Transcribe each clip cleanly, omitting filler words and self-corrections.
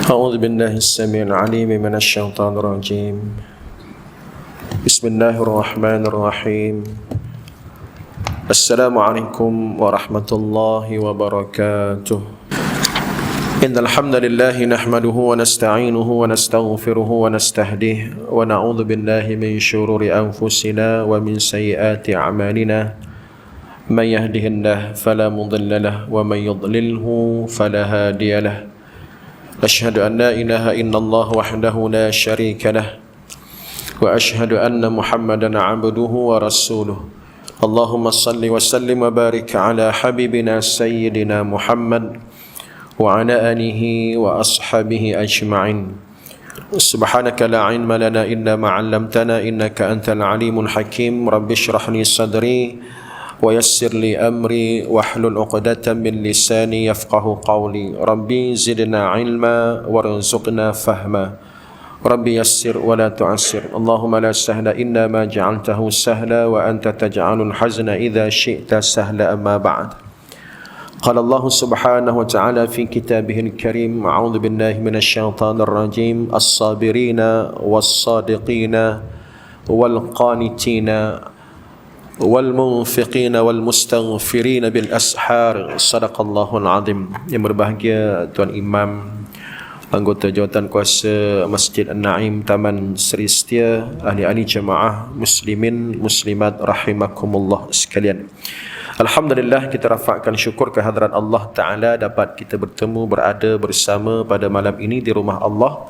أعوذ بالله السميع العليم من الشيطان الرجيم. بسم الله الرحمن الرحيم. السلام عليكم ورحمة الله وبركاته. إن الحمد لله نحمده ونستعينه ونستغفره ونستهديه ونعوذ بالله من شرور أنفسنا ومن سيئات أعمالنا. من يهده الله فلا مضل له ومن يضلله فلا هادي له. أشهد أن لا إله إلا الله وحده لا شريك له وأشهد أن محمدا عبده ورسوله. اللهم صل وسلم وبارك على حبيبنا سيدنا محمد وعلى آله وأصحابه أجمعين. سبحانك لا علم لنا إلا ما علمتنا إنك أنت العليم الحكيم. رب اشرح لي صدري ويسر لي أمري واحلل عقدة من لساني يفقه قولي. ربي زدنا علما وارزقنا فهما. ربي يسر ولا تعسر. اللهم لا سهل إلا ما جعلته سهلا وأنت تجعل الحزن إذا شئت سهلا. أما بعد. قال الله سبحانه وتعالى في كتابه الكريم: أعوذ بالله من الشيطان الرجيم. الصابرين والصادقين والقانتين والmunfiqina walmustaghfirina bil ashar. Sadaqallahul azim. Yang berbahagia Tuan Imam, anggota jawatan kuasa Masjid An-Naim Taman Seri Setia, ahli-ahli jemaah muslimin muslimat rahimakumullah sekalian. Alhamdulillah, kita rafakkan syukur kehadrat Allah Ta'ala dapat kita bertemu, berada bersama pada malam ini di rumah Allah.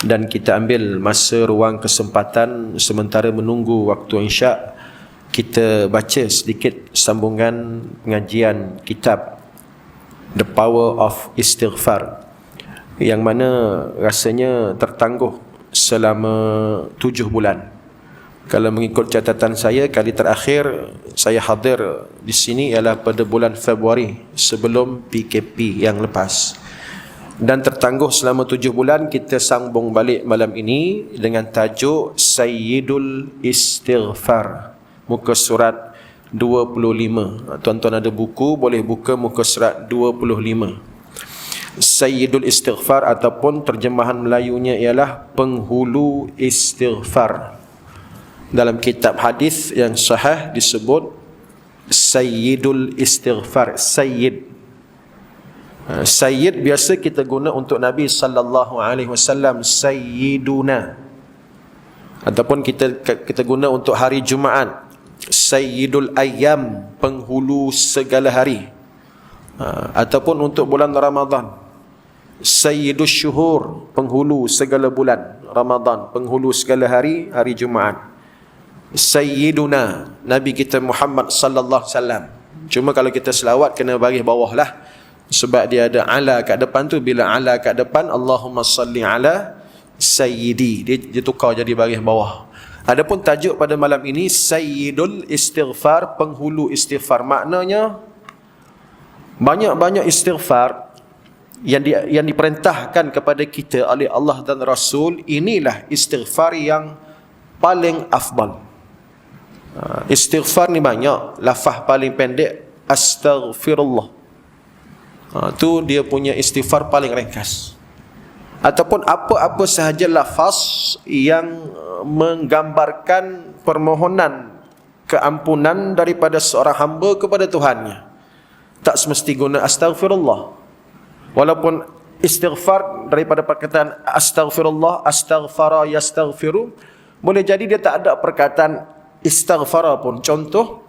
Dan kita ambil masa, ruang, kesempatan sementara menunggu waktu insya', kita baca sedikit sambungan pengajian kitab The Power of Istighfar, yang mana rasanya tertangguh selama 7 bulan. Kalau mengikut catatan saya, kali terakhir saya hadir di sini ialah pada bulan Februari sebelum PKP yang lepas. Dan tertangguh selama 7 bulan. Kita sambung balik malam ini dengan tajuk Sayyidul Istighfar, muka surat 25. Tuan-tuan ada buku, boleh buka muka surat 25. Sayyidul Istighfar ataupun terjemahan Melayunya ialah penghulu istighfar. Dalam kitab hadis yang sahih disebut Sayyidul Istighfar. Sayyid biasa kita guna untuk Nabi sallallahu alaihi wasallam, Sayyiduna. Ataupun kita guna untuk hari Jumaat, Sayyidul Ayyam, penghulu segala hari. Ataupun untuk bulan Ramadan, Sayyidul Syuhur, penghulu segala bulan Ramadan, penghulu segala hari, hari Jumaat. Sayyiduna, Nabi kita Muhammad sallallahu alaihi wasallam. Cuma kalau kita selawat kena baris bawah lah, sebab dia ada ala kat depan tu. Bila ala kat depan, Allahumma salli ala Sayyidi, dia tukar jadi baris bawah. Adapun tajuk pada malam ini Sayyidul Istighfar, penghulu istighfar. Maknanya banyak-banyak istighfar yang diperintahkan kepada kita oleh Allah dan Rasul. Inilah istighfar yang paling afdal. Istighfar ni banyak. Lafaz paling pendek astaghfirullah. Tu dia punya istighfar paling ringkas. Ataupun apa-apa sahaja lafaz yang menggambarkan permohonan keampunan daripada seorang hamba kepada Tuhannya. Tak semesti guna astaghfirullah. Walaupun istighfar daripada perkataan astaghfirullah, astaghfara yastaghfiru, boleh jadi dia tak ada perkataan istighfara pun. Contoh,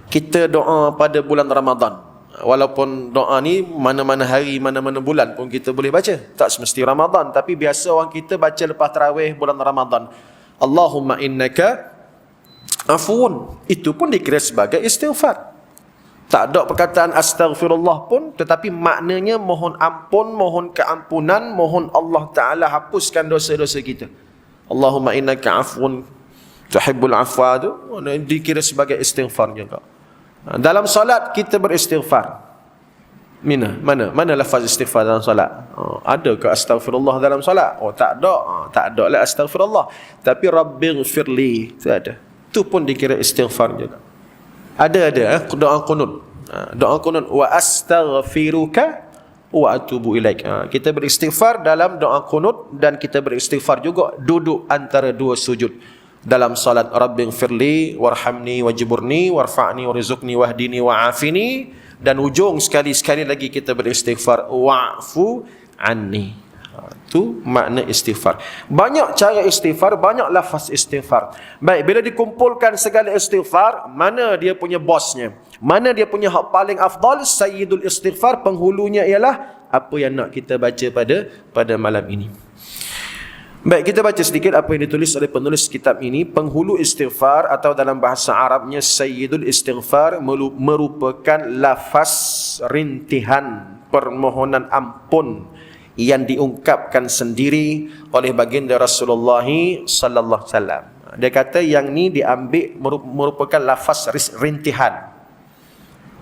kita doa pada bulan Ramadan. Walaupun doa ni mana-mana hari, mana-mana bulan pun kita boleh baca. Tak semesti Ramadan, tapi biasa orang kita baca lepas tarawih bulan Ramadan. Allahumma innaka afuun. Itu pun dikira sebagai istighfar. Tak ada perkataan astaghfirullah pun, tetapi maknanya mohon ampun, mohon keampunan, mohon Allah Ta'ala hapuskan dosa-dosa kita. Allahumma innaka afuun tuhibbul afwa, tu dikira sebagai istighfar juga. Dalam solat kita beristighfar. Mana lafaz istighfar dalam solat? Ada ke astaghfirullah dalam solat? Tak ada. Tak ada lah astaghfirullah. Tapi rabbighfirli, tu ada. Tu pun dikira istighfar juga. Ada doa qunut. Doa qunut, wa astaghfiruka wa atubu ilaik. Kita beristighfar dalam doa qunut dan kita beristighfar juga duduk antara dua sujud dalam salat. Rabbighfirli warhamni wajburni warfa'ni warzuqni wahdini wa'afini, dan ujung sekali lagi kita beristighfar wa'fu anni. Itu makna istighfar. Banyak cara istighfar, banyak lafaz istighfar. Baik, bila dikumpulkan segala istighfar, mana dia punya bosnya? Mana dia punya hak paling afdal? Sayyidul istighfar, penghulunya ialah apa yang nak kita baca pada malam ini. Baik, kita baca sedikit apa yang ditulis oleh penulis kitab ini. Penghulu istighfar atau dalam bahasa Arabnya Sayyidul istighfar merupakan lafaz rintihan permohonan ampun yang diungkapkan sendiri oleh baginda Rasulullah sallallahu alaihi wasallam. Dia kata yang ni diambil merupakan lafaz rintihan.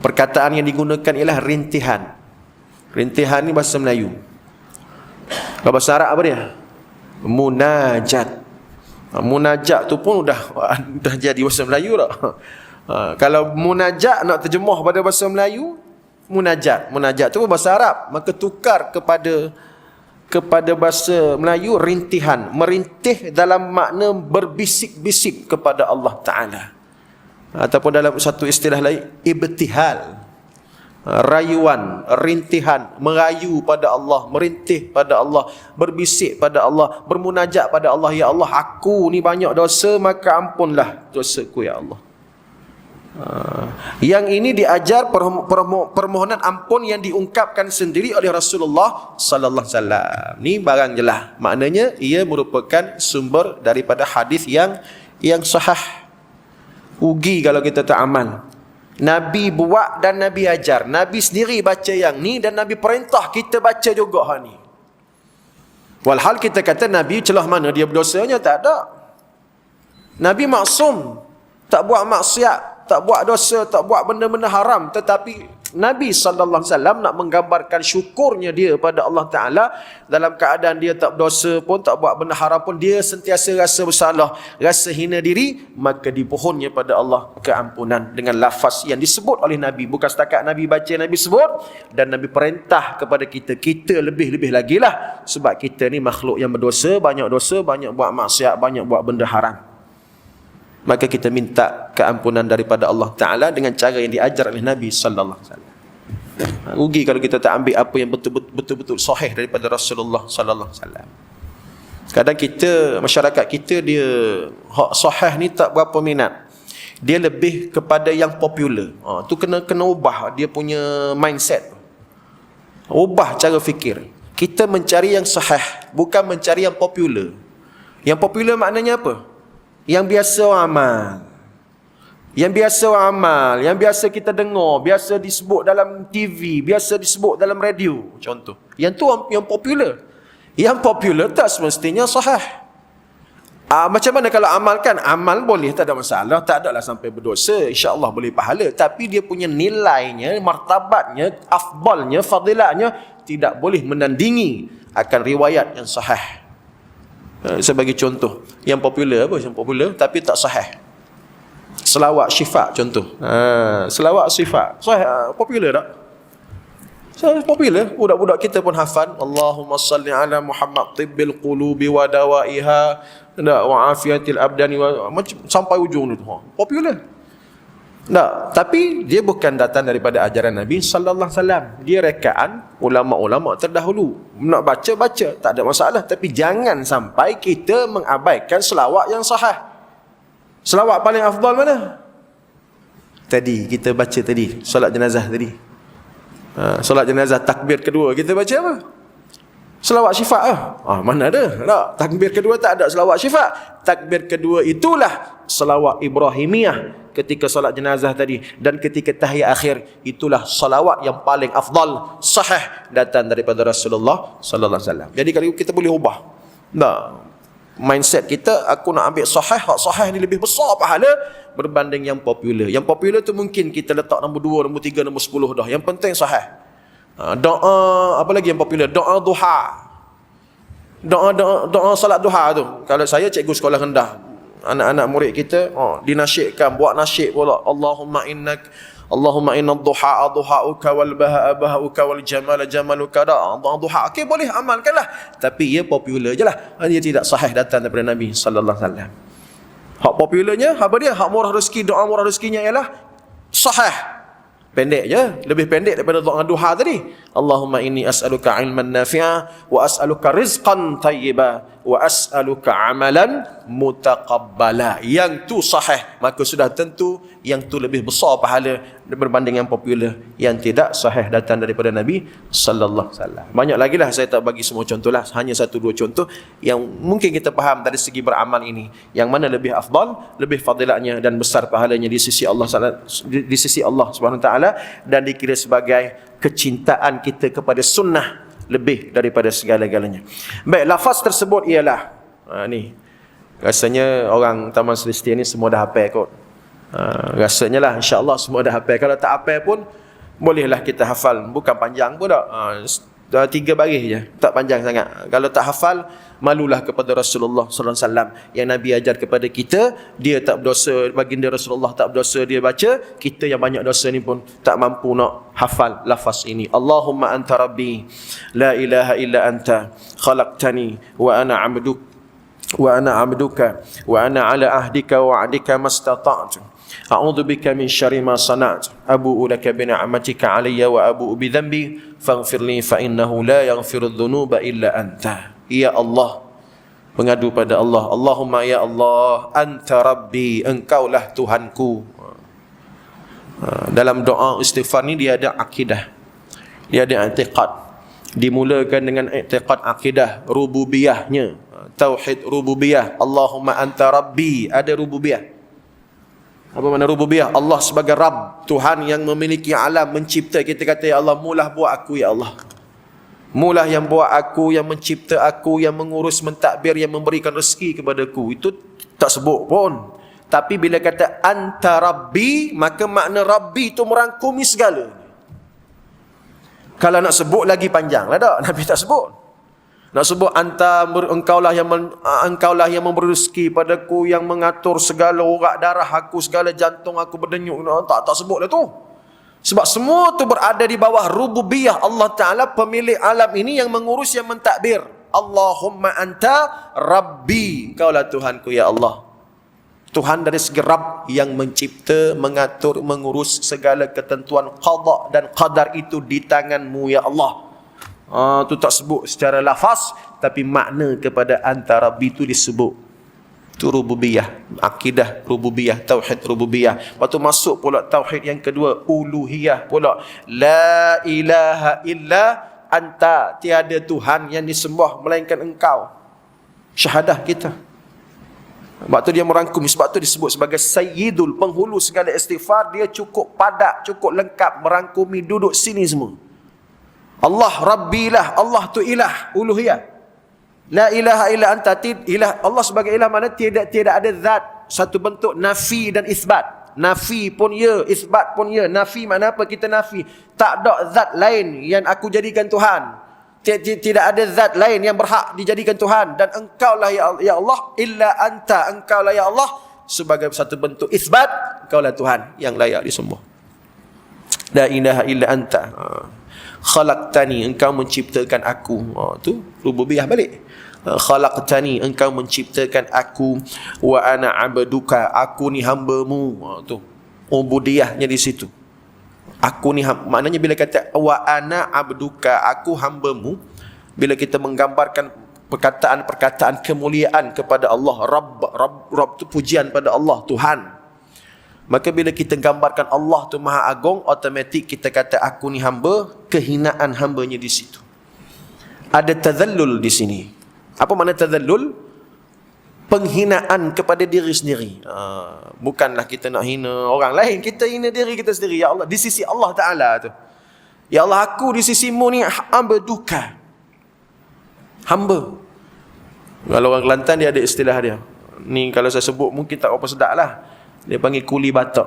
Perkataan yang digunakan ialah rintihan. Rintihan ni bahasa Melayu. Kalau bahasa Arab apa dia? Munajat. Munajat tu pun dah jadi bahasa Melayu dah. Kalau munajat nak terjemah pada bahasa Melayu, munajat tu bahasa Arab, maka tukar kepada bahasa Melayu rintihan, merintih dalam makna berbisik-bisik kepada Allah Ta'ala, ataupun dalam satu istilah lain ibtihal, rayuan, rintihan, merayu pada Allah, merintih pada Allah, berbisik pada Allah, bermunajat pada Allah. Ya Allah, aku ni banyak dosa, maka ampunlah dosaku ya Allah. Yang ini diajar permohonan ampun yang diungkapkan sendiri oleh Rasulullah sallallahu alaihi wasallam. Ni barang jelas. Maknanya ia merupakan sumber daripada hadis yang sahih. Ugi kalau kita tak amal. Nabi buat dan Nabi ajar. Nabi sendiri baca yang ni dan Nabi perintah kita baca juga hal ni. Walhal kita kata Nabi celah mana dia berdosanya? Tak ada. Nabi maksum, tak buat maksiat, tak buat dosa, tak buat benda-benda haram. Tetapi Nabi sallallahu alaihi wasallam nak menggambarkan syukurnya dia pada Allah Ta'ala dalam keadaan dia tak berdosa pun, tak buat benda haram pun, dia sentiasa rasa bersalah, rasa hina diri, maka dipohonnya pada Allah keampunan dengan lafaz yang disebut oleh Nabi. Bukan setakat Nabi baca, Nabi sebut, dan Nabi perintah kepada kita lebih-lebih lagi lah, sebab kita ni makhluk yang berdosa, banyak buat maksiat, banyak buat benda haram. Maka kita minta keampunan daripada Allah Ta'ala dengan cara yang diajar oleh Nabi sallallahu alaihi wasallam. Rugi kalau kita tak ambil apa yang betul-betul sahih daripada Rasulullah sallallahu alaihi wasallam. Kadang kita, masyarakat kita, dia hak sahih ni tak berapa minat. Dia lebih kepada yang popular. Tu kena ubah dia punya mindset. Ubah cara fikir. Kita mencari yang sahih, bukan mencari yang popular. Yang popular maknanya apa? Yang biasa amal. Yang biasa kita dengar, biasa disebut dalam TV, biasa disebut dalam radio, contoh. Yang tu yang popular. Yang popular tak semestinya sahih. Macam mana kalau amalkan? Amal boleh, tak ada masalah, tak adalah sampai berdosa, insya-Allah boleh pahala, tapi dia punya nilainya, martabatnya, afdalnya, fadilatnya tidak boleh menandingi akan riwayat yang sahih. Sebagai contoh, yang popular apa? Yang popular tapi tak sahih. Selawat syifa contoh. Selawat syifa sahih, popular tak? Popular, budak-budak kita pun hafal. Allahumma salli ala Muhammad tibbil qulubi wa dawaiha wa afiyatil abdani macam sampai ujung tu. Popular. Tak, tapi dia bukan datang daripada ajaran Nabi sallallahu alaihi wasallam. Dia rekaan ulama-ulama terdahulu. Nak baca, tak ada masalah, tapi jangan sampai kita mengabaikan selawat yang sahih. Selawat paling afdal mana? Tadi kita baca tadi, solat jenazah tadi. Solat jenazah takbir kedua kita baca apa? Selawat syifa mana ada? Tak. Takbir kedua tak ada selawat syifa. Takbir kedua itulah selawat Ibrahimiyah ketika solat jenazah tadi, dan ketika tahiyat akhir itulah salawat yang paling afdal, sahih, datang daripada Rasulullah sallallahu alaihi wasallam. Jadi kalau kita boleh ubah. Mindset kita, aku nak ambil sahih, hak sahih ni lebih besar pahala berbanding yang popular. Yang popular tu mungkin kita letak nombor 2, nombor 3, nombor 10 dah. Yang penting sahih. Doa, apa lagi yang popular? Doa duha. Doa salat duha tu. Kalau saya cikgu sekolah rendah, anak-anak murid kita dinasyidkan, buat nasyid pula. Allahumma inna ad-duha duhauka wal bahaa bahauka wal jamala jamaluka. Duha okey, boleh amalkanlah, tapi ia popular je lah, dia tidak sahih datang daripada Nabi sallallahu alaihi wasallam. Hak popularnya apa dia? Hak murah rezeki, doa murah rezekinya ialah sahih. Pendek je, lebih pendek daripada doa duha tadi. Allahumma inni as'aluka ilman nafi'a wa as'aluka rizqan tayyiba wa as'aluka amalan mutaqabbala. Yang tu sahih, maka sudah tentu yang tu lebih besar pahala berbanding yang popular yang tidak sahih datang daripada Nabi sallallahu alaihi wasallam. Banyak lagi lah, saya tak bagi semua contoh lah, hanya satu dua contoh yang mungkin kita faham dari segi beramal ini, yang mana lebih afdal, lebih fadilatnya dan besar pahalanya di sisi Allah Subhanahu wa taala, dan dikira sebagai kecintaan kita kepada sunnah lebih daripada segala-galanya. Baik, lafaz tersebut ialah ni rasanya orang Taman Selestia ni semua dah hafal kot. Rasanya lah, insya-Allah semua dah hafal. Kalau tak hafal pun bolehlah kita hafal, bukan panjang pun tak. 3 baris je, tak panjang sangat. Kalau tak hafal, malulah kepada Rasulullah sallallahu alaihi wasallam yang Nabi ajar kepada kita. Dia tak berdosa, baginda Rasulullah tak berdosa dia baca, kita yang banyak dosa ni pun tak mampu nak hafal lafaz ini. Allahumma anta rabbi la ilaha illa anta khalaqtani wa ana 'abduka wa ana 'ala ahdika wa 'adika mastata'tu. A'udzu bika min syarri ma sana'tu. Abu'u laka bi ni'matika 'alayya wa abu'u bi dhanbi faghfir li fa innahu la yaghfiru dhunuba illa anta. Ya Allah, mengadu pada Allah. Allahumma ya Allah, anta rabbi, engkaulah Tuhanku. Dalam doa istighfar ni dia ada akidah, dia ada i'tiqad. Dimulakan dengan i'tiqad akidah rububiyahnya, tauhid rububiyah. Allahumma anta rabbi, ada rububiyah. Apa makna rububiyah? Allah sebagai Rabb, Tuhan yang memiliki alam, mencipta. Kita kata, ya Allah, mulah buat aku, ya Allah. Mulah yang buat aku, yang mencipta aku, yang mengurus, mentadbir, yang memberikan rezeki kepadaku. Itu tak sebut pun. Tapi bila kata anta rabbi, maka makna rabbi itu merangkumi segala. Kalau nak sebut lagi panjang lah tak? Nabi tak sebut. Nak sebut engkaulah yang memberi rezeki padaku, yang mengatur segala urat darah aku, segala jantung aku berdenyut. Tak sebut lah tu. Sebab semua tu berada di bawah rububiyah Allah Ta'ala, pemilik alam ini, yang mengurus, yang mentadbir. Allahumma anta rabbi, kaulah Tuhanku, ya Allah. Tuhan dari segi Rabb, yang mencipta, mengatur, mengurus segala ketentuan qada dan qadar itu di tanganmu, ya Allah. Itu tak sebut secara lafaz, tapi makna kepada anta rabbi itu disebut. Itu rububiyah, akidah rububiyah, tauhid rububiyah. Lepas tu masuk pula tauhid yang kedua, uluhiyah pula. La ilaha illa anta, tiada Tuhan yang disembah melainkan engkau. Syahadah kita. Sebab tu dia merangkum, sebab tu disebut sebagai sayyidul, penghulu segala istighfar. Dia cukup padat, cukup lengkap, merangkumi duduk sini semua. Allah Rabbilah, Allah tu ilah, uluhiyah. La ilaha illa anta, ilah, Allah sebagai ilah mana tidak ada zat, satu bentuk nafi dan isbat. Nafi pun ya, isbat pun ya. Nafi makna apa? Kita nafi, tak ada zat lain yang aku jadikan Tuhan. Tidak ada zat lain yang berhak dijadikan Tuhan. Dan engkaulah ya Allah, illa anta, engkaulah ya Allah, sebagai satu bentuk isbat, engkaulah Tuhan yang layak disembah. La ilaha illa anta khalaqtani, engkau menciptakan aku. Tu rububiyah balik. Khalaqtani, engkau menciptakan aku. Wa ana abduka, aku ni hamba-Mu. Tu ubudiyahnya di situ. Aku ni maknanya bila kata wa ana abduka, aku hamba-Mu, bila kita menggambarkan perkataan-perkataan kemuliaan kepada Allah, Rabb tu pujian pada Allah, Tuhan. Maka bila kita gambarkan Allah tu Maha Agung, automatik kita kata aku ni hamba, kehinaan hambanya di situ. Ada tazallul di sini. Apa makna tazallul? Penghinaan kepada diri sendiri. Bukanlah kita nak hina orang lain, kita hina diri kita sendiri. Ya Allah, di sisi Allah Ta'ala tu. Ya Allah, aku di sisimu ni hamba duka. Hamba. Kalau orang Kelantan dia ada istilah dia. Ni kalau saya sebut mungkin tak apa sedap lah. Dia panggil kuli batak.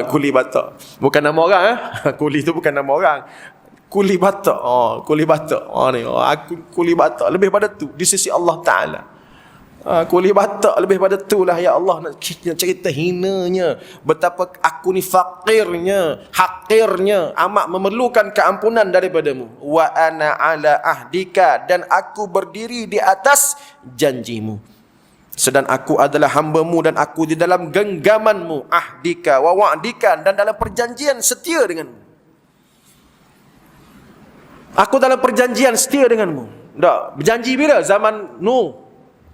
Kuli batak. Bukan nama orang. Kuli tu bukan nama orang. Kuli batak. Kuli batak. Ni, aku kuli batak. Lebih pada tu. Di sisi Allah Ta'ala. Kuli batak lebih pada tu lah ya Allah, nak cerita hinanya, betapa aku ni fakirnya, hakirnya, amat memerlukan keampunan daripadamu. Wa ana ala ahdika, dan aku berdiri di atas janjimu. Sedang aku adalah hamba-Mu dan aku di dalam genggaman-Mu, ahdika wa wa'dika, dan dalam perjanjian setia denganmu. Aku dalam perjanjian setia denganmu. Tak, berjanji bila? Zaman Nuh,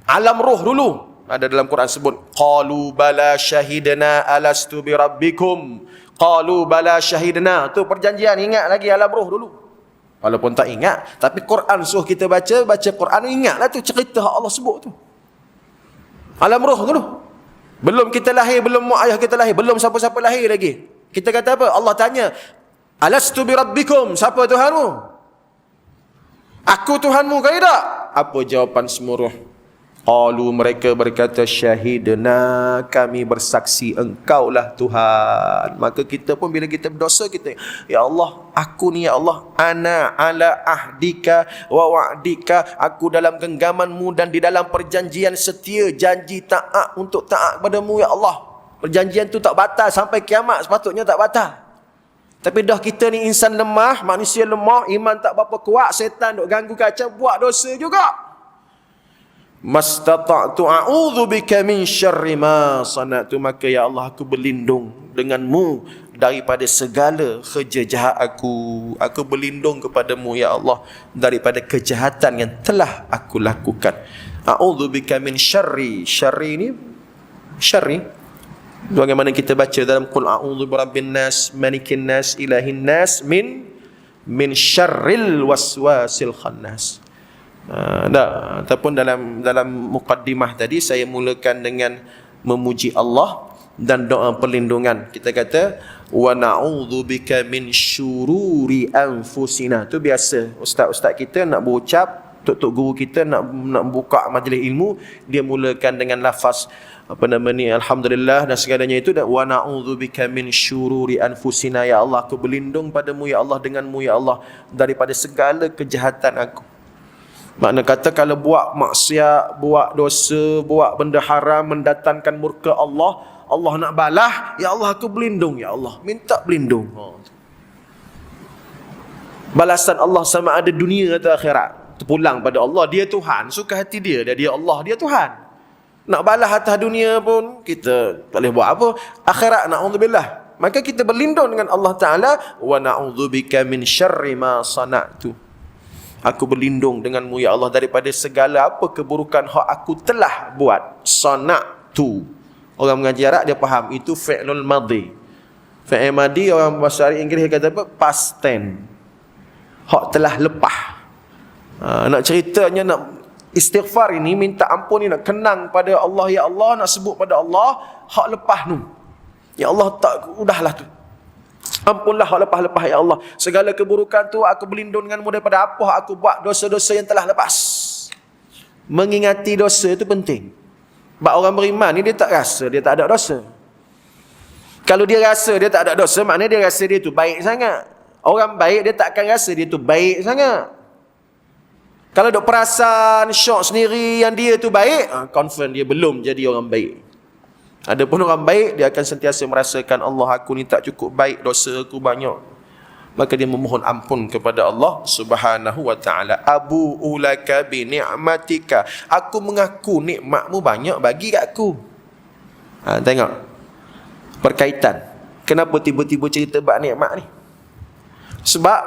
alam roh dulu. Ada dalam Quran sebut, qalu bala syahidna alastu bi rabbikum. Qalu bala syahidna. Tu perjanjian, ingat lagi alam roh dulu. Walaupun tak ingat, tapi Quran suruh kita baca Quran, ingatlah tu cerita Allah sebut tu. Alam roh dulu. Belum kita lahir, belum mak ayah kita lahir, belum siapa-siapa lahir lagi. Kita kata apa? Allah tanya, alastu bi rabbikum, siapa Tuhanmu? Aku Tuhanmu ke tidak? Apa jawapan semua roh? Qalu, mereka berkata, syahidna, kami bersaksi engkaulah Tuhan. Maka kita pun bila kita berdosa, kita, ya Allah, aku ni ya Allah, ana ala ahdika wa wa'dika, aku dalam genggaman-Mu dan di dalam perjanjian setia, janji taat untuk taat kepada-Mu ya Allah. Perjanjian tu tak batal sampai kiamat, sepatutnya tak batal. Tapi dah kita ni insan lemah, manusia lemah, iman tak berapa kuat, setan duk ganggu kacau, buat dosa juga. Mastata'tu a'udzu bika min syarri ma sana'tu, maka ya Allah, aku berlindung denganmu daripada segala kerja jahat aku. Aku berlindung kepadamu ya Allah daripada kejahatan yang telah aku lakukan. A'udzu bika min syarri. Syarri ni syarri bagaimana kita baca dalam qul a'udzu birabbin nas malikin nas ilahin nas min syarril waswasil khannas. Ataupun dalam muqaddimah tadi saya mulakan dengan memuji Allah dan doa perlindungan. Kita kata wa na'udzubika min syururi anfusina. Tu biasa ustaz-ustaz kita nak berucap, tok-tok guru kita nak buka majlis ilmu, dia mulakan dengan lafaz alhamdulillah dan segalanya itu, dan wa na'udzubika min syururi anfusina, ya Allah, aku berlindung padamu ya Allah, denganmu ya Allah daripada segala kejahatan aku. Makna kata kalau buat maksiat, buat dosa, buat benda haram, mendatangkan murka Allah, Allah nak balah, ya Allah aku berlindung ya Allah, minta berlindung. Balasan Allah sama ada dunia atau akhirat, terpulang pada Allah. Dia Tuhan, suka hati dia Allah, dia Tuhan. Nak balas atas dunia pun kita tak boleh buat apa. Akhirat, na'udzubillah, maka kita berlindung dengan Allah Ta'ala. Wa na'udzubika min syarri ma sana'tu, aku berlindung denganmu ya Allah daripada segala apa keburukan hak aku telah buat. Sana'tu, orang mengaji Arab dia faham itu fi'lul madhi. Fi'il madhi orang bahasa Inggeris kata apa? Past tense. Hak telah lepas. Nak ceritanya, nak istighfar ini, minta ampun ni, nak kenang pada Allah ya Allah, nak sebut pada Allah hak lepas tu. Ya Allah, tak, udahlah tu, ampunlah hak lepas-lepas ya Allah. Segala keburukan tu aku berlindung denganmu daripada apa aku buat, dosa-dosa yang telah lepas. Mengingati dosa itu penting. Sebab orang beriman ni dia tak rasa dia tak ada dosa. Kalau dia rasa dia tak ada dosa, maknanya dia rasa dia tu baik sangat. Orang baik dia tak akan rasa dia tu baik sangat. Kalau dok perasan syok sendiri yang dia tu baik, confirm dia belum jadi orang baik. Adapun orang baik, dia akan sentiasa merasakan Allah, aku ni tak cukup baik, dosa aku banyak. Maka dia memohon ampun kepada Allah Subhanahu wa ta'ala. Abu ulaka bi ni'matika, aku mengaku nikmatmu banyak bagi kat aku. Tengok perkaitan. Kenapa tiba-tiba cerita bab nikmat ni? Sebab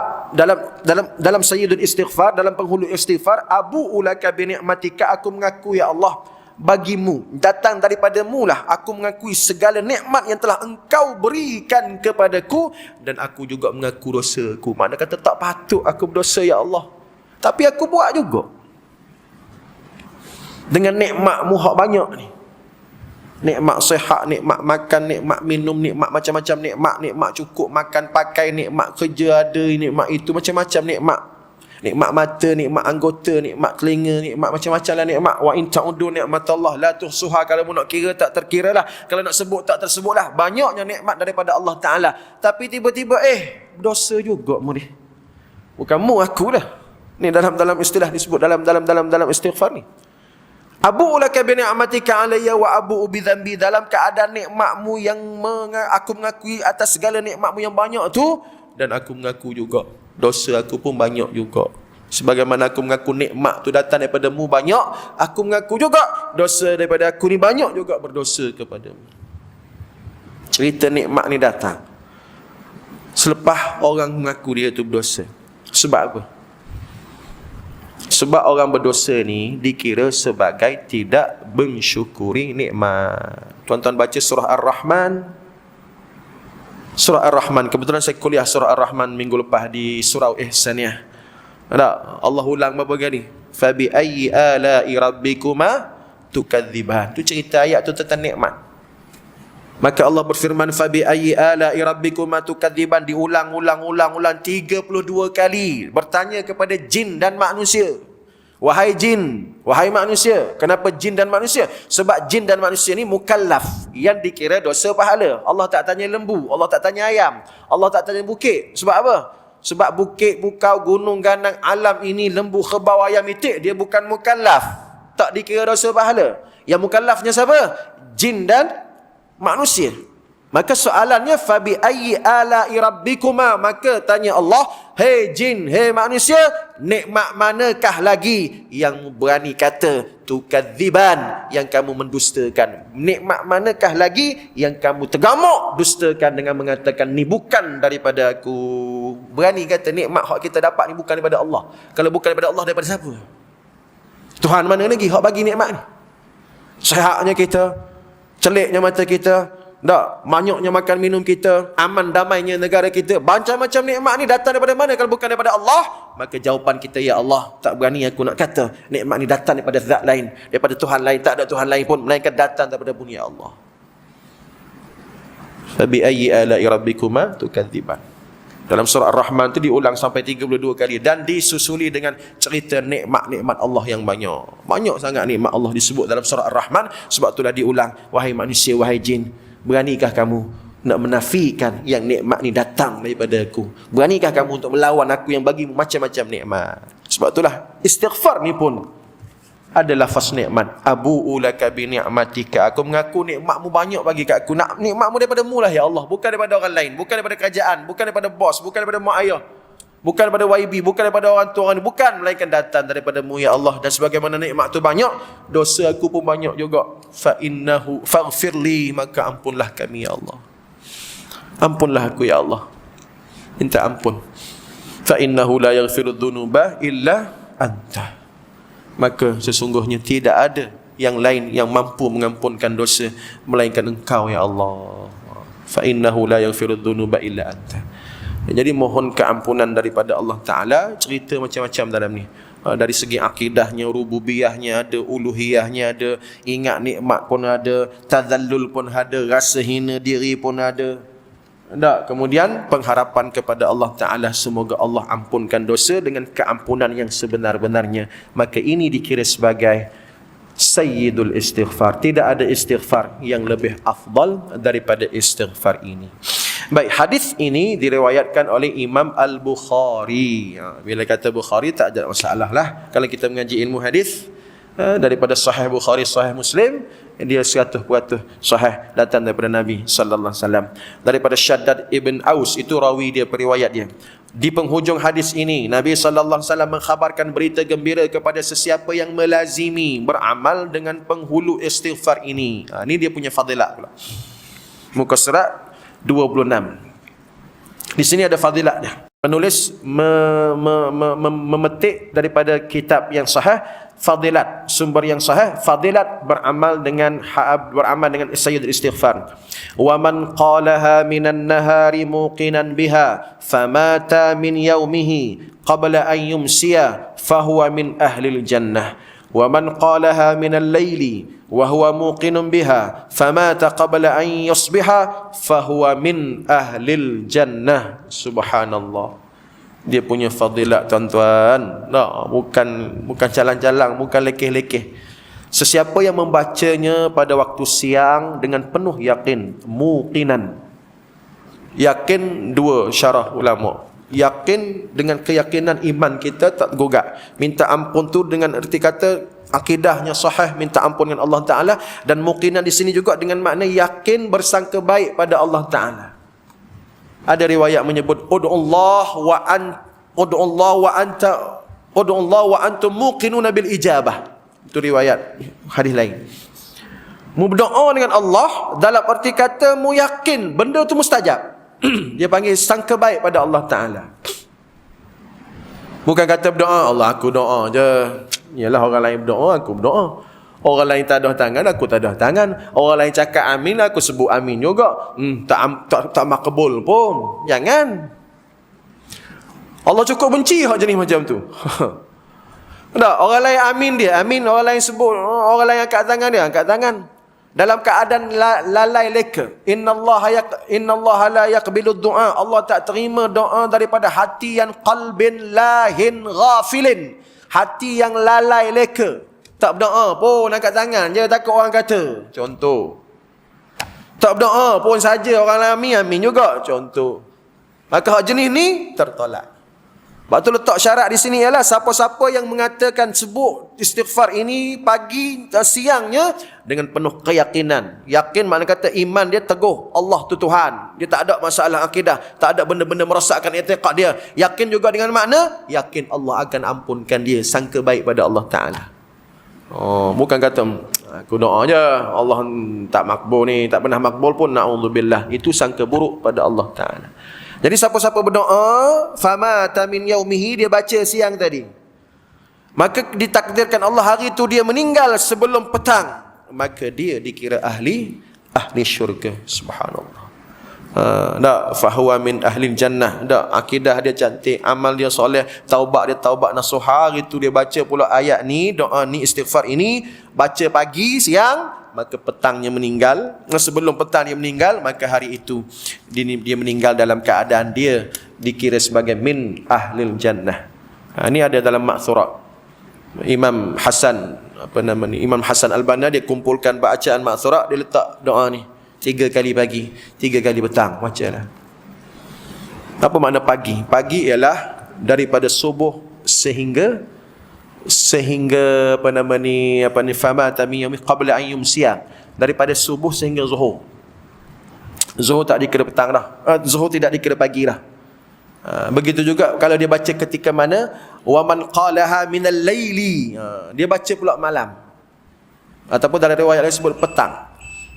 dalam sayyidul istighfar, dalam penghulu istighfar, abu ulaka bi ni'matika, aku mengaku ya Allah, bagimu, datang daripadamu lah aku mengakui segala nikmat yang telah engkau berikan kepadaku, dan aku juga mengaku dosaku. Makna kata tak patut aku berdosa ya Allah, tapi aku buat juga. Dengan nikmatmu hak banyak ni, nikmat sihat, nikmat makan, nikmat minum, nikmat macam-macam nikmat cukup makan pakai, nikmat kerja ada, nikmat itu macam-macam nikmat. Nikmat mata, nikmat anggota, nikmat telinga, nikmat macam-macam lah nikmat. Wa in ta'udu ni'matallah la tuhsuha, kalau nak kira tak terkira lah, kalau nak sebut tak tersebut lah. Banyaknya nikmat daripada Allah Ta'ala, tapi tiba-tiba dosa juga mu ni. Bukan mu, aku lah. Ni dalam istilah disebut dalam istighfar ni. Abu'u laka bi ni'matika alayya wa abu'u bi dhanbi, dalam keadaan nikmatmu yang aku mengakui atas segala nikmatmu yang banyak tu, dan aku mengaku juga dosa aku pun banyak juga. Sebagaimana aku mengaku nikmat tu datang daripada-Mu banyak, aku mengaku juga dosa daripada aku ni banyak juga berdosa kepada-Mu. Cerita nikmat ni datang selepas orang mengaku dia tu berdosa. Sebab apa? Sebab orang berdosa ni dikira sebagai tidak mensyukuri nikmat. Tuan-tuan baca surah Ar-Rahman. Surah Ar-Rahman, kebetulan saya kuliah surah Ar-Rahman minggu lepas di surau Ihsaniyah. Ada Allah ulang berapa kali? Fa bi ayyi ala'i rabbikuma tukadziban. Tu cerita ayat tu tentang nikmat. Maka Allah berfirman fa bi ayyi ala'i rabbikuma tukadziban, diulang-ulang 32 kali, bertanya kepada jin dan manusia. Wahai jin, wahai manusia. Kenapa jin dan manusia? Sebab jin dan manusia ni mukallaf, yang dikira dosa pahala. Allah tak tanya lembu, Allah tak tanya ayam, Allah tak tanya bukit. Sebab apa? Sebab bukit, bukau, gunung, ganang, alam ini, lembu, kerbau, ayam, itik, dia bukan mukallaf, tak dikira dosa pahala. Yang mukallafnya siapa? Jin dan manusia. Maka soalannya fa bi ayyi ala'i rabbikuma, maka tanya Allah, hei jin, hei manusia, nikmat manakah lagi yang berani kata tukadziban, yang kamu mendustakan? Nikmat manakah lagi yang kamu tergamuk dustakan dengan mengatakan ni bukan daripada aku? Berani kata nikmat hak kita dapat ni bukan daripada Allah. Kalau bukan daripada Allah, daripada siapa? Tuhan mana lagi hak bagi nikmat ni? Sihatnya kita, celiknya mata kita, tak, banyaknya makan minum kita, aman damainya negara kita, macam-macam nikmat ni datang daripada mana kalau bukan daripada Allah? Maka jawapan kita, ya Allah, tak berani aku nak kata nikmat ni datang daripada zat lain, daripada Tuhan lain. Tak ada Tuhan lain pun melainkan datang daripada Mu, ya Allah. Fabi ayyi ala'i rabbikuma tukadziban. Dalam surah Ar-Rahman tu diulang sampai 32 kali, dan disusuli dengan cerita nikmat-nikmat Allah yang banyak. Banyak sangat nikmat Allah disebut dalam surah Ar-Rahman. Sebab itulah diulang, wahai manusia, wahai jin, beranikah kamu nak menafikan yang nikmat ni datang daripada aku? Beranikah kamu untuk melawan aku yang bagi macam-macam nikmat? Sebab itulah istighfar ni pun ada lafaz nikmat. Abu'u laka bi ni'matika, aku mengaku nikmatmu banyak bagi kat aku. Nak nikmatmu daripada-Mu lah, ya Allah, bukan daripada orang lain, bukan daripada kerajaan, bukan daripada bos, bukan daripada mak ayah, bukan daripada YB, bukan daripada orang tua, bukan, melainkan datang daripada-Mu, ya Allah. Dan sebagaimana nikmat tu banyak, dosa aku pun banyak juga. Fa innahu faghfirli, maka ampunlah kami, ya Allah. Ampunlah aku, ya Allah. Minta ampun. Fa innahu la yaghfiru dzunuba illa anta. Maka sesungguhnya tidak ada yang lain yang mampu mengampunkan dosa melainkan Engkau, ya Allah. Fa innahu la yaghfiru dzunuba illa anta. Jadi mohon keampunan daripada Allah Ta'ala. Cerita macam-macam dalam ni. Dari segi akidahnya, rububiyahnya ada, uluhiyahnya ada, ingat nikmat pun ada, tazallul pun ada, rasa hina diri pun ada. Tak? Kemudian pengharapan kepada Allah Ta'ala, semoga Allah ampunkan dosa dengan keampunan yang sebenar-benarnya. Maka ini dikira sebagai sayyidul istighfar. Tidak ada istighfar yang lebih afdal daripada istighfar ini. Baik, hadis ini diriwayatkan oleh Imam Al-Bukhari. Bila kata Bukhari tak ada masalah lah. Kalau kita mengaji ilmu hadis, daripada Sahih Bukhari, Sahih Muslim, dia 100% sahih, datang daripada Nabi sallallahu alaihi wasallam. Daripada Shaddad ibn Aus, itu rawi dia, periwayat dia. Di penghujung hadis ini, Nabi sallallahu alaihi wasallam mengkhabarkan berita gembira kepada sesiapa yang melazimi beramal dengan penghulu istighfar ini. Ini dia punya fadilat pula. Muka surat 26. Di sini ada fadilat dia. Penulis memetik daripada kitab yang sahih, fadilat, sumber yang sahih, fadilat beramal dengan sayyidul istighfar. Wa man qalaha minan nahari muqinan biha famata min yaumihi qabla an yumsiya fahuwa min ahlil jannah. Wa man qalaha minal laili wa huwa muqinun biha famata qabla an yusbiha fahuwa min ahlil jannah. Subhanallah. Dia punya fadilat, tuan-tuan. Bukan calang-calang, bukan lekeh-lekeh. Sesiapa yang membacanya pada waktu siang dengan penuh yakin, muqinan. Yakin dua syarah ulama. Yakin dengan keyakinan iman kita tak gugat. Minta ampun tu dengan erti kata akidahnya sahih, minta ampun dengan Allah Ta'ala. Dan muqinan di sini juga dengan makna yakin bersangka baik pada Allah Ta'ala. Ada riwayat menyebut ud'ullah wa antum muqinuna bil ijabah. Itu riwayat hadis lain. Mu berdoa dengan Allah dalam arti kata mu yakin benda tu mustajab. Dia panggil sangka baik pada Allah Ta'ala. Bukan kata berdoa, Allah aku doa je. Yalah orang lain berdoa, aku berdoa. Orang lain tadah tangan, aku tadah tangan. Orang lain cakap amin, aku sebut amin juga. Tak makbul pun. Jangan. Allah cukup benci hak jenis macam tu. Tak, orang lain amin dia, amin. Orang lain sebut, orang lain angkat tangan dia, angkat tangan. Dalam keadaan lalai leka. Innallaha la yaqbilu du'a. Allah tak terima doa daripada hati yang qalbin lahin ghafilin. Hati yang lalai leka. Tak berdoa pun angkat tangan je, takut orang kata. Contoh. Tak berdoa pun saja orang amin, amin juga. Contoh. Maka hak jenis ni tertolak. Sebab tu letak syarat di sini ialah siapa-siapa yang mengatakan sebut istighfar ini pagi siangnya dengan penuh keyakinan. Yakin makna kata iman dia teguh, Allah tu Tuhan. Dia tak ada masalah akidah, tak ada benda-benda merosakkan i'tiqad dia. Yakin juga dengan makna yakin Allah akan ampunkan dia, sangka baik pada Allah Taala. Oh, bukan kata aku doa je Allah tak makbul ni, tak pernah makbul pun, naudzubillah. Itu sangka buruk pada Allah Taala. Jadi siapa-siapa berdoa, famata min yaumihi, dia baca siang tadi, maka ditakdirkan Allah hari itu dia meninggal sebelum petang, maka dia dikira ahli syurga. Subhanallah. Tak, fahuwa min ahli jannah. Tak, akidah dia cantik, amal dia soleh, taubat dia taubat nasuha. Hari itu dia baca pula ayat ni, doa ni, istighfar ini, baca pagi, siang, maka petangnya meninggal. Sebelum petang dia meninggal, maka hari itu dia meninggal dalam keadaan dia dikira sebagai min ahlil jannah. Ini ada dalam Ma'thurat. Imam Hasan Imam Hasan Al-Banna dia kumpulkan bacaan Ma'thurat, dia letak doa ni 3 kali pagi, 3 kali petang, bacalah. Apa makna pagi? Pagi ialah daripada subuh sehingga fama tami yaumi qabla an yumsiya, daripada subuh sehingga zuhur. Zuhur tak dikira petang dah. Zuhur tidak dikira pagi dah. Begitu juga kalau dia baca ketika mana wa man qalaha minal laili, dia baca pula malam. Ataupun dalam riwayat lain sebut petang.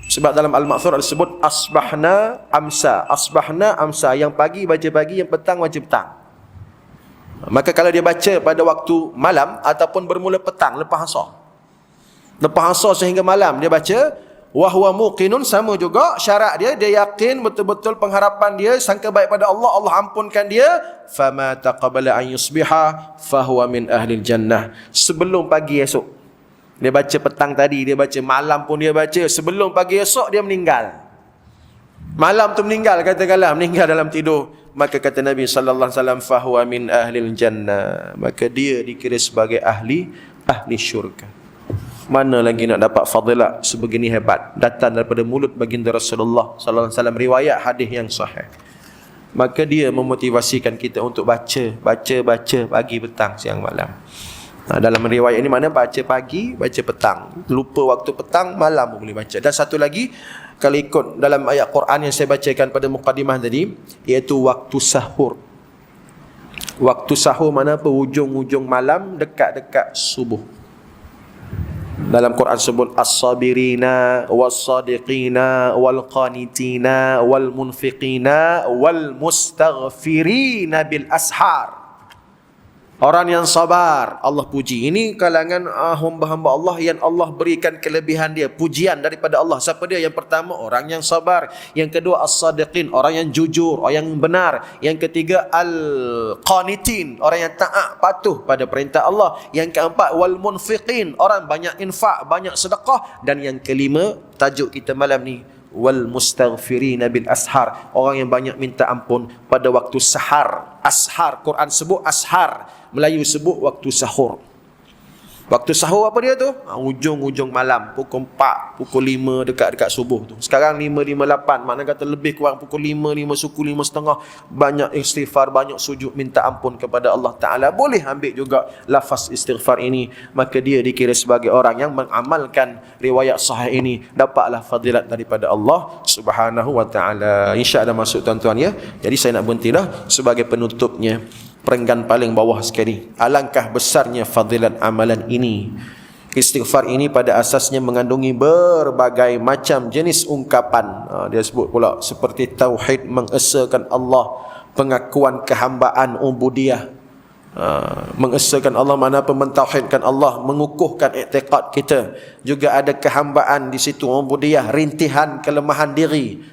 Sebab dalam Al-Ma'thur disebut asbahna amsa, yang pagi baca pagi, yang petang baca petang. Maka kalau dia baca pada waktu malam ataupun bermula petang, lepas asar sehingga malam dia baca, wa huwa muqinun, sama juga syarat dia yakin betul-betul pengharapan dia, sangka baik pada Allah, Allah ampunkan dia. Fama taqabbala an yusbiha fahuwa min ahlil jannah. Sebelum pagi esok dia baca, petang tadi dia baca, malam pun dia baca, sebelum pagi esok dia meninggal. Malam tu meninggal, katakanlah meninggal dalam tidur, maka kata Nabi sallallahu alaihi wasallam, fahuwa min ahlil jannah, maka dia dikira sebagai ahli syurga. Mana lagi nak dapat fadilat sebegini hebat datang daripada mulut baginda Rasulullah sallallahu alaihi wasallam, riwayat hadis yang sahih. Maka dia memotivasikan kita untuk baca pagi, petang, siang, malam. Dalam riwayat ini mana baca pagi, baca petang. Lupa waktu petang, malam pun boleh baca. Dan satu lagi, kalau ikut dalam ayat Quran yang saya bacakan pada mukadimah tadi, iaitu waktu sahur. Waktu sahur mana apa? Hujung-hujung malam, dekat-dekat subuh. Dalam Quran sebut as-sabirina was-sadiqina wal-qanitina wal-munfiqina wal-mustaghfirina bil ashar. Orang yang sabar, Allah puji. Ini kalangan hamba-hamba Allah yang Allah berikan kelebihan dia, pujian daripada Allah. Siapa dia? Yang pertama, orang yang sabar. Yang kedua, as-sadiqin, orang yang jujur, orang yang benar. Yang ketiga, al-qanitin, orang yang taat, patuh pada perintah Allah. Yang keempat, wal-munfiqin, orang banyak infak, banyak sedekah. Dan yang kelima, tajuk kita malam ni, wal mustaghfirina bil ashar, orang yang banyak minta ampun pada waktu sahar. Ashar, Quran sebut ashar, Melayu sebut waktu sahur. Waktu sahur apa dia tu? Ujung-ujung malam, pukul 4, pukul 5 dekat subuh tu. Sekarang 5.58, makna kata lebih kurang pukul 5, 5 suku, 5 setengah. Banyak istighfar, banyak sujud minta ampun kepada Allah Ta'ala. Boleh ambil juga lafaz istighfar ini, maka dia dikira sebagai orang yang mengamalkan riwayat sahih ini, dapatlah fadilat daripada Allah Subhanahu Wa Ta'ala. InsyaAllah masuk tuan-tuan ya. Jadi saya nak berhentilah sebagai penutupnya. Perenggan paling bawah sekali, alangkah besarnya fadilat amalan ini. Istighfar ini pada asasnya mengandungi berbagai macam jenis ungkapan. Dia sebut pula seperti tauhid, mengesakan Allah, pengakuan kehambaan ubudiyah. Mengesakan Allah mana apa, mentauhidkan Allah, mengukuhkan i'tiqad kita. Juga ada kehambaan di situ, ubudiyah, rintihan kelemahan diri.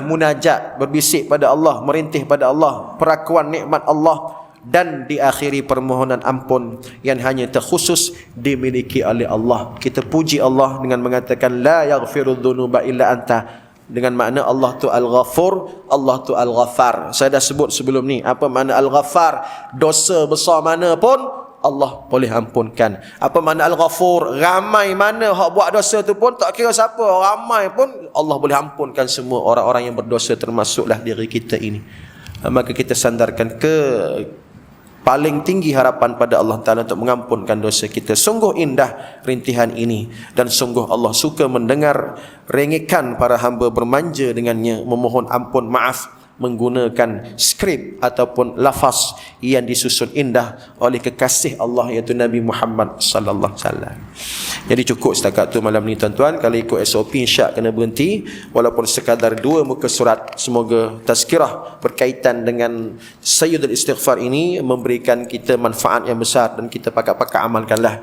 Munajat, berbisik pada Allah, merintih pada Allah, perakuan nikmat Allah, dan diakhiri permohonan ampun yang hanya terkhusus dimiliki oleh Allah. Kita puji Allah dengan mengatakan la yaghfiru dzunuba illa anta, dengan makna Allah tu Al-Ghafur, Allah tu Al-Ghaffar. Saya dah sebut sebelum ni apa makna Al-Ghaffar. Dosa besar mana pun Allah boleh ampunkan. Apa makna Al-Ghafur? Ramai mana hak buat dosa tu pun, tak kira siapa, ramai pun Allah boleh ampunkan semua orang-orang yang berdosa, termasuklah diri kita ini. Maka kita sandarkan ke paling tinggi harapan pada Allah Ta'ala untuk mengampunkan dosa kita. Sungguh indah rintihan ini, dan sungguh Allah suka mendengar rengekan para hamba bermanja dengannya, memohon ampun maaf menggunakan skrip ataupun lafaz yang disusun indah oleh kekasih Allah, iaitu Nabi Muhammad sallallahu alaihi wasallam. Jadi cukup setakat tu malam ni tuan-tuan. Kalau ikut SOP insya kena berhenti walaupun sekadar 2 muka surat. Semoga tazkirah berkaitan dengan Sayyidul Istighfar ini memberikan kita manfaat yang besar, dan kita pakat-pakat amalkanlah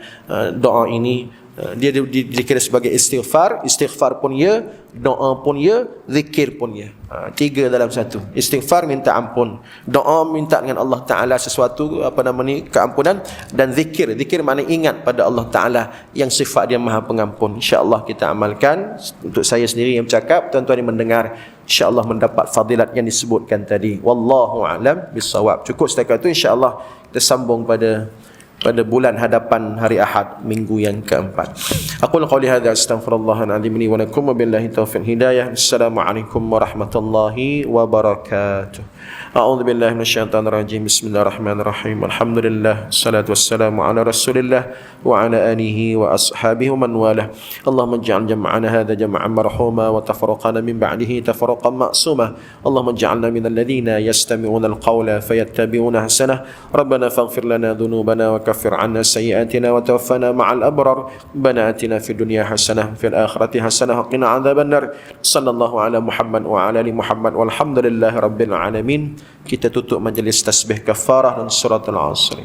doa ini. Dia dikira sebagai istighfar. Istighfar pun ya, doa pun ya, zikir pun ya. 3 dalam satu. Istighfar minta ampun, doa minta dengan Allah Ta'ala sesuatu keampunan, dan zikir makna ingat pada Allah Ta'ala yang sifat dia maha pengampun. InsyaAllah kita amalkan. Untuk saya sendiri yang bercakap, tuan-tuan yang mendengar, InsyaAllah mendapat fadilat yang disebutkan tadi. Wallahu a'lam bissawab. Cukup setakat itu. InsyaAllah kita sambung pada bulan hadapan hari Ahad minggu yang keempat. Aqul qawli hadza astaghfirullahal azim li wa lakum wa billahi taufiq hidayah. Assalamualaikum warahmatullahi wabarakatuh. A'udzu billahi minasyaitonir rajim. Bismillahirrahmanirrahim. Alhamdulillah, salatu wassalamu ala Rasulillah wa ala alihi wa ashabihi wa man walah. Allahumma ij'al jam'ana hadza jam'an marhuma wa tafarraqana min ba'dihi tafarraqan ma'suma. Allahumma ij'alna minal ladzina yastami'una al-qawla fayattabi'una ahsanah. Rabbana faghfir lana dhunubana wa kaffir 'anna sayyi'atina wa tawaffana ma'al abrar. Rabbana atina fid dunya hasanah fil akhirati hasanah wa qina 'adzaban nar. Sallallahu ala Muhammad wa ala ali Muhammad walhamdulillahi rabbil alamin. Kita tutup majlis tasbih kafarah dan surat Al-Asr.